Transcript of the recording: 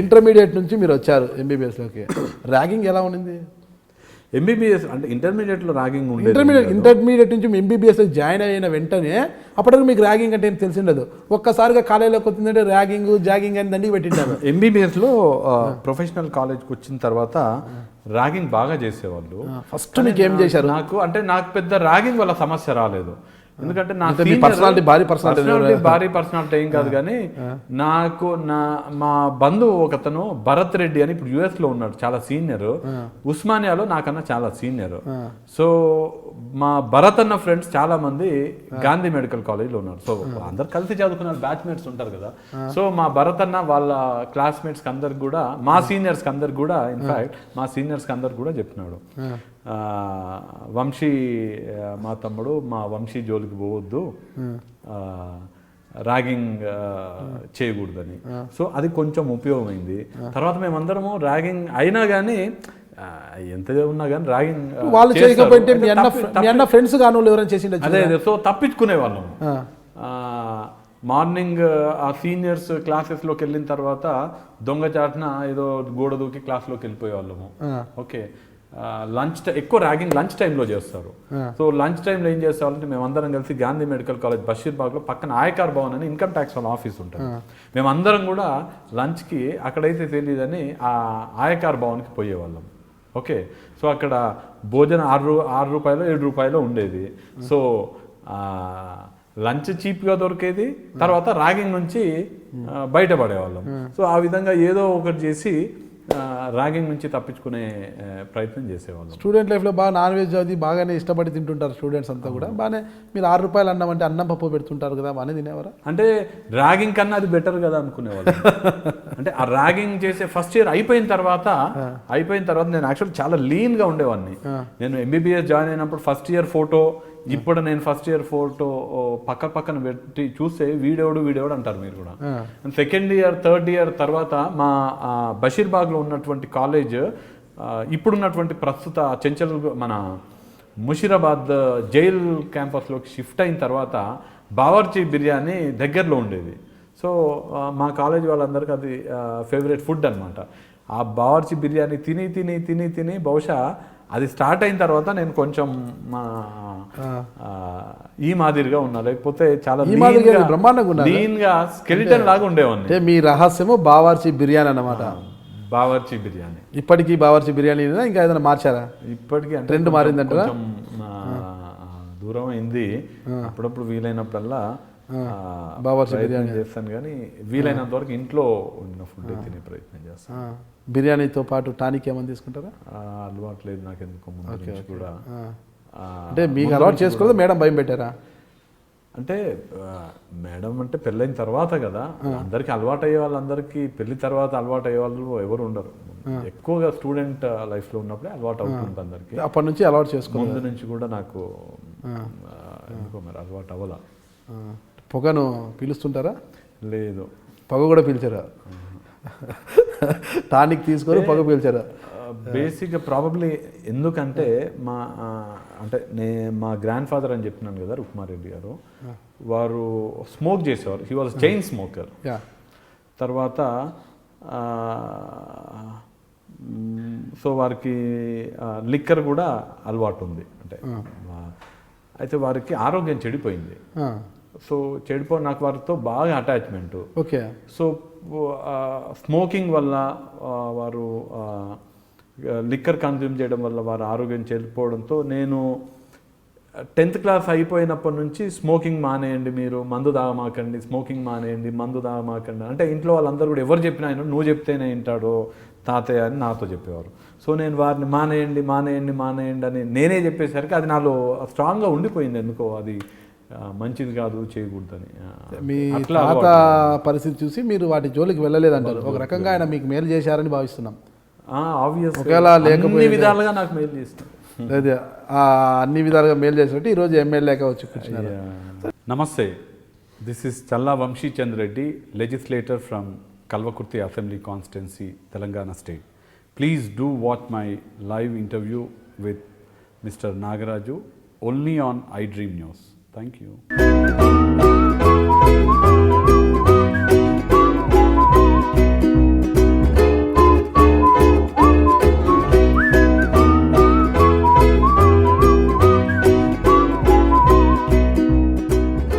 Intermediate నుంచి మీరు వచ్చారు ఎంబీబీఎస్లోకి, ర్యాగింగ్ ఎలా ఉండింది? ఎంబీబీఎస్ అంటే ఇంటర్మీడియట్లో ర్యాగింగ్ ఉండేది. ఇంటర్మీడియట్ నుంచి ఎంబీబీఎస్లో జాయిన్ అయిన వెంటనే అప్పటికి మీకు ర్యాగింగ్ అంటే ఏం తెలిసిండదు, ఒక్కసారిగా కాలేజీలోకి వచ్చిందంటే ర్యాగింగ్ జాగింగ్ అని దండికి పెట్టింటారు. ఎంబీబీఎస్లో ప్రొఫెషనల్ కాలేజ్కి వచ్చిన తర్వాత ర్యాగింగ్ బాగా చేసేవాళ్ళు. ఫస్ట్ మీకు ఏం చేశారు? నాకు పెద్ద ర్యాగింగ్ వల్ల సమస్య రాలేదు, ఎందుకంటే నా భారీ పర్సనాలిటీ ఏం కాదు. కానీ నాకు మా బంధువు ఒకతను భరత్ రెడ్డి అని ఇప్పుడు యుఎస్ లో ఉన్నాడు, చాలా సీనియర్, ఉస్మానియాలో నాకన్నా చాలా సీనియర్. సో మా భరత్ అన్న ఫ్రెండ్స్ చాలా మంది గాంధీ మెడికల్ కాలేజ్లో ఉన్నారు. సో అందరు కలిసి చదువుకున్న బ్యాచ్మేట్స్ ఉంటారు కదా. సో మా భరత్ అన్న వాళ్ళ క్లాస్మేట్స్ కి అందరికి కూడా, మా సీనియర్స్ కి అందరికి కూడా, ఇన్ఫాక్ట్ మా సీనియర్స్ కి అందరికి కూడా చెప్పినాడు, వంశీ మా తమ్ముడు, మా వంశీ జోలికి పోవద్దు, ర్యాగింగ్ చేయకూడదని. సో అది కొంచెం ఉపయోగమైంది. తర్వాత మేమందరము ర్యాగింగ్ అయినా కానీ, ఎంత ఉన్నా కానీ ర్యాగింగ్ వాళ్ళు చేయకపోతే మీ అన్న ఫ్రెండ్స్ కానీ ఎవరైనా చేసిండే, అదే సో తప్పించుకునే వాళ్ళం. మార్నింగ్ ఆ సీనియర్స్ క్లాసెస్లోకి వెళ్ళిన తర్వాత దొంగచాటున ఏదో గోడ దూకి క్లాస్లోకి వెళ్ళిపోయే వాళ్ళము. ఓకే, ఎక్కువ ర్యాగింగ్ లంచ్ టైంలో చేస్తారు. సో లంచ్ టైంలో ఏం చేస్తారంటే మేమందరం కలిసి గాంధీ మెడికల్ కాలేజ్ బషీర్బాగ్లో పక్కన ఆయకార్ భవన్ అని ఇన్కమ్ ట్యాక్స్ వాళ్ళ ఆఫీస్ ఉంటుంది. మేమందరం కూడా లంచ్కి అక్కడైతే తెలియదని ఆ ఆయకార్ భవన్కి పోయేవాళ్ళం. ఓకే, సో అక్కడ భోజనం 6 రూపాయలు 7 రూపాయలు ఉండేది. సో లంచ్ చీప్గా దొరికేది, తర్వాత ర్యాగింగ్ నుంచి బయటపడేవాళ్ళం. సో ఆ విధంగా ఏదో ఒకటి చేసి ర్యాగింగ్ నుంచి తప్పించుకునే ప్రయత్నం చేసేవాళ్ళం. స్టూడెంట్ లైఫ్లో బాగా నాన్ వెజ్ అది బాగానే ఇష్టపడి తింటుంటారు స్టూడెంట్స్ అంతా కూడా. బాగానే మీరు 6 రూపాయలు అన్నం అంటే అన్నం పప్పు పెడుతుంటారు కదా, బాగానే తినేవారా? అంటే ర్యాగింగ్ కన్నా అది బెటర్ కదా అనుకునేవాళ్ళు. అంటే ఆ ర్యాగింగ్ చేసే ఫస్ట్ ఇయర్ అయిపోయిన తర్వాత నేను యాక్చువల్ చాలా లీన్గా ఉండేవాడిని. నేను ఎంబీబీఎస్ జాయిన్ అయినప్పుడు ఫస్ట్ ఇయర్ ఫోటో, ఇప్పుడు నేను ఫస్ట్ ఇయర్ ఫోటో పక్కన పెట్టి చూస్తే వీడేవాడు అంటారు మీరు కూడా. సెకండ్ ఇయర్ థర్డ్ ఇయర్ తర్వాత మా బషీర్బాగ్లో ఉన్నటువంటి కాలేజ్ ఇప్పుడున్నటువంటి ప్రస్తుత చెంచల్ మన ముషీరాబాద్ జైల్ క్యాంపస్లోకి షిఫ్ట్ అయిన తర్వాత బావర్చి బిర్యానీ దగ్గరలో ఉండేది. సో మా కాలేజ్ వాళ్ళందరికీ అది ఫేవరెట్ ఫుడ్ అనమాట. ఆ బావర్చి బిర్యానీ తిని బహుశా అది స్టార్ట్ అయిన తర్వాత నేను కొంచెం ఈ మాదిరిగా ఉన్నా, లేకపోతే చాలా లీన్గా స్కెలిటన్ లాగా ఉండేవాడిని. మీ రహస్యము బావర్చి బిర్యానీ అన్నమాట. బావర్చి బిర్యానీ. ఇప్పటికీ బావర్చి బిర్యానీ ఇంకా ఏదైనా మార్చారా? ఇప్పటికీ అంటే ట్రెండ్ మారిందంటారా? దూరం అయింది. అప్పుడప్పుడు వీలైనప్పుడల్లా బావర్చి బిర్యానీ చేస్తాను, కానీ వీలైనంత వరకు ఇంట్లో ఉన్న ఫుడ్ తినే ప్రయత్నం చేస్తాను. బిర్యానీతో పాటు టానిక్ ఏమైనా తీసుకుంటారా? అలవాటు లేదు నాకు ఎందుకు ముందు కూడా. అంటే మీకు అలవాటు చేసుకోలేదు, మేడం భయం పెట్టారా? అంటే మేడం అంటే పెళ్ళైన తర్వాత కదా, అందరికి అలవాటు అయ్యే వాళ్ళందరికీ పెళ్లి తర్వాత అలవాటు అయ్యే వాళ్ళు ఎవరు ఉండరు. ఎక్కువగా స్టూడెంట్ లైఫ్లో ఉన్నప్పుడే అలవాటు అవుతుంది అందరికి. అప్పటి నుంచి అలవాటు చేసుకో, ముందు నుంచి కూడా నాకు ఎందుకో మరి అలవాటు అవ్వాల. పొగను పీలుస్తుంటారా? లేదు, పొగ కూడా పీల్చారా? టానిక్ తీసుకొని పొగ పీల్చారా? బేసిక్గా ప్రాబబ్లీ ఎందుకంటే మా గ్రాండ్ ఫాదర్ అని చెప్పినాను కదా, రుక్మారెడ్డి గారు, వారు స్మోక్ చేసేవారు. He was chain smoker. తర్వాత సో వారికి లిక్కర్ కూడా అలవాటు ఉంది. అంటే అయితే వారికి ఆరోగ్యం చెడిపోయింది. సో నాకు వారితో బాగా అటాచ్మెంట్. ఓకే. సో స్మోకింగ్ వల్ల వారు లిక్కర్ కన్జ్యూమ్ చేయడం వల్ల వారు ఆరోగ్యం చెడిపోవడంతో నేను 10th క్లాస్ అయిపోయినప్పటి నుంచి స్మోకింగ్ మానేయండి, మీరు మందు తాగమాకండి, స్మోకింగ్ మానేయండి, మందు తాగమాకండి అంటే ఇంట్లో వాళ్ళందరూ కూడా ఎవరు చెప్పినా ఆయన నువ్వు చెప్తేనే వింటాడో తాతయ్య అని నాతో చెప్పేవారు. సో నేను వారిని మానేయండి అని నేనే చెప్పేసరికి అది నాలో స్ట్రాంగ్గా ఉండిపోయింది. ఎందుకో అది మంచిది కాదు, చేయకూడదని. మీ తాత పరిస్థితి చూసి మీరు వాటి జోలికి వెళ్ళలేదంటారు. ఒక రకంగా ఆయన మీకు మేలు చేశారని భావిస్తున్నాం. అన్ని విధాలుగా నాకు మేలు చేస్తున్నారు. అదే అన్ని విధాలుగా మేలు చేసినట్టు ఈరోజు ఎమ్మెల్యేగా వచ్చి కూర్చున్నారు. నమస్తే, this is Challa Vamshi Chandra Reddy, legislator from Kalwakurthy assembly constituency, Telangana state. Please do watch my live interview with mister Nagaraju only on iDream News. Thank you.